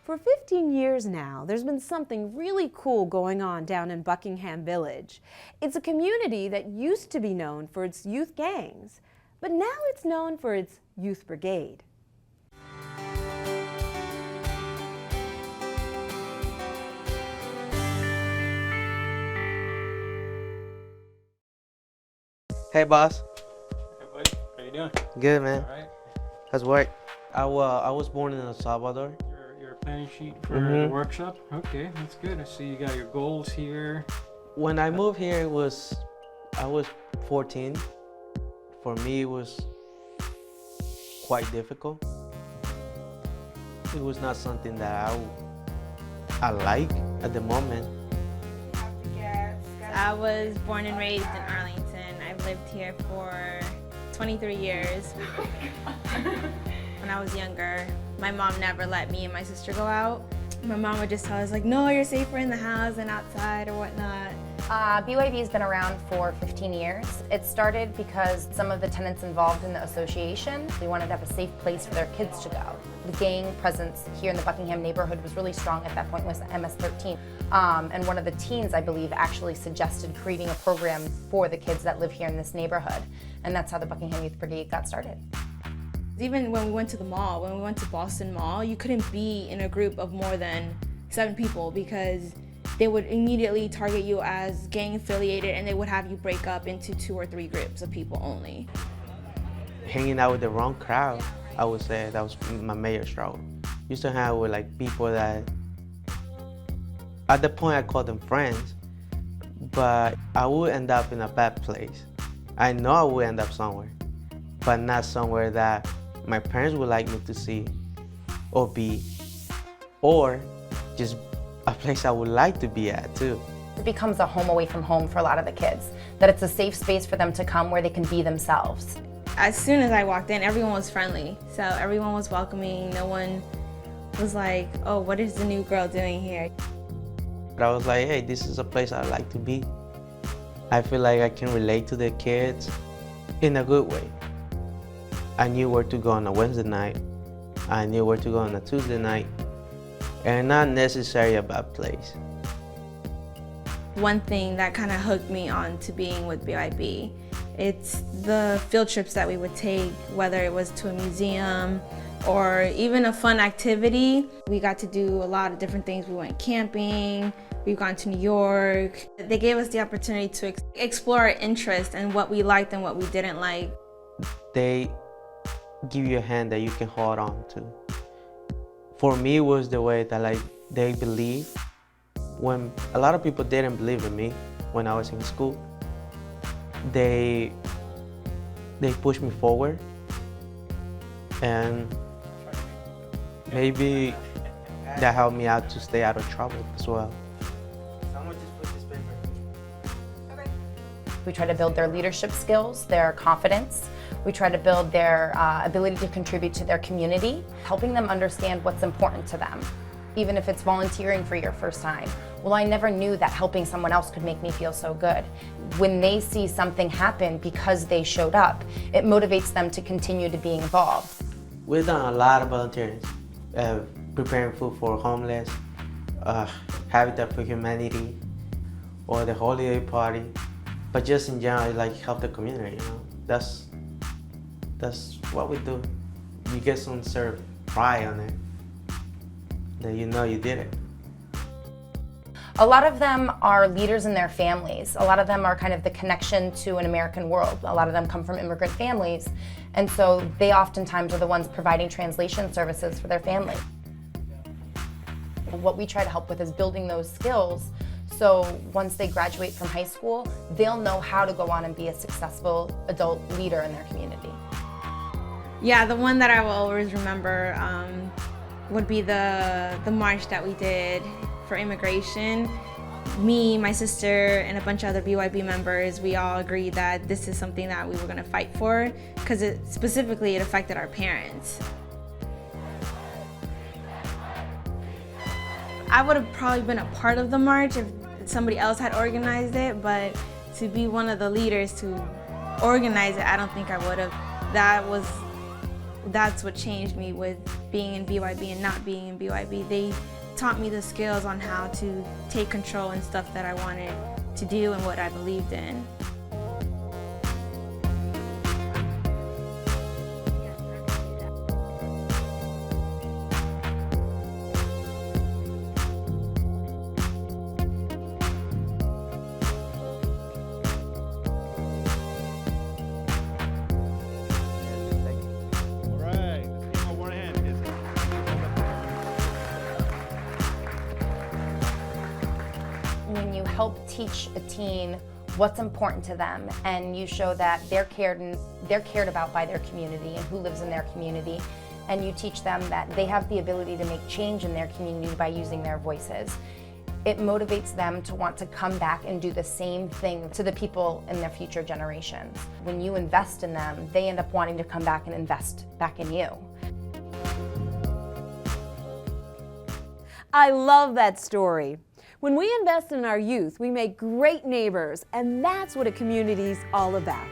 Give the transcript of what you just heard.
For 15 years now, there's been something really cool going on down in Buckingham Village. It's a community that used to be known for its youth gangs, but now it's known for its youth brigade. Hey, boss. Hey, buddy. How you doing? Good, man. All right. How's work? I was born in El Salvador. Your planning sheet for the workshop? Okay, that's good. I see you got your goals here. When I moved here, I was 14. For me, it was quite difficult. It was not something that I like at the moment. I was born and raised in Arlington. I've lived here for 23 years. When I was younger, my mom never let me and my sister go out. My mom would just tell us like, no, you're safer in the house than outside or whatnot. BYB has been around for 15 years. It started because some of the tenants involved in the association, they wanted to have a safe place for their kids to go. The gang presence here in the Buckingham neighborhood was really strong at that point, was MS-13. And one of the teens, I believe, actually suggested creating a program for the kids that live here in this neighborhood. And that's how the Buckingham Youth Brigade got started. Even when we went to the mall, when we went to Boston Mall, you couldn't be in a group of more than 7 people because they would immediately target you as gang affiliated and they would have you break up into 2 or 3 groups of people only. Hanging out with the wrong crowd, I would say that was my major struggle. Used to hang out with like people that, at the point I called them friends, but I would end up in a bad place. I know I would end up somewhere, but not somewhere that my parents would like me to see or be, or just a place I would like to be at too. It becomes a home away from home for a lot of the kids, that it's a safe space for them to come where they can be themselves. As soon as I walked in, everyone was friendly. So everyone was welcoming. No one was like, oh, what is the new girl doing here? But I was like, hey, this is a place I like to be. I feel like I can relate to the kids in a good way. I knew where to go on a Wednesday night. I knew where to go on a Tuesday night. And not necessarily a bad place. One thing that kind of hooked me on to being with BYB, it's the field trips that we would take, whether it was to a museum or even a fun activity. We got to do a lot of different things. We went camping, we've gone to New York. They gave us the opportunity to explore our interests and what we liked and what we didn't like. They give you a hand that you can hold on to. For me, it was the way that like they believe. When a lot of people didn't believe in me when I was in school, they pushed me forward, and maybe that helped me out to stay out of trouble as well. We try to build their leadership skills, their confidence. We try to build their ability to contribute to their community, helping them understand what's important to them, even if it's volunteering for your first time. Well, I never knew that helping someone else could make me feel so good. When they see something happen because they showed up, it motivates them to continue to be involved. We've done a lot of volunteering, preparing food for homeless, Habitat for Humanity, or the holiday party, but just in general, like help the community. You know, that's what we do. You get some sort of pride on it, that you know you did it. A lot of them are leaders in their families. A lot of them are kind of the connection to an American world. A lot of them come from immigrant families, and so they oftentimes are the ones providing translation services for their family. What we try to help with is building those skills, so once they graduate from high school, they'll know how to go on and be a successful adult leader in their community. Yeah, the one that I will always remember would be the march that we did for immigration. Me, my sister, and a bunch of other BYB members, we all agreed that this is something that we were going to fight for because it affected our parents. I would have probably been a part of the march if somebody else had organized it, but to be one of the leaders to organize it, I don't think I would have. That's what changed me with being in BYB and not being in BYB. They taught me the skills on how to take control and stuff that I wanted to do and what I believed in. When you help teach a teen what's important to them and you show that they're cared about by their community and who lives in their community, and you teach them that they have the ability to make change in their community by using their voices, it motivates them to want to come back and do the same thing to the people in their future generations. When you invest in them, they end up wanting to come back and invest back in you. I love that story. When we invest in our youth, we make great neighbors, and that's what a community's all about.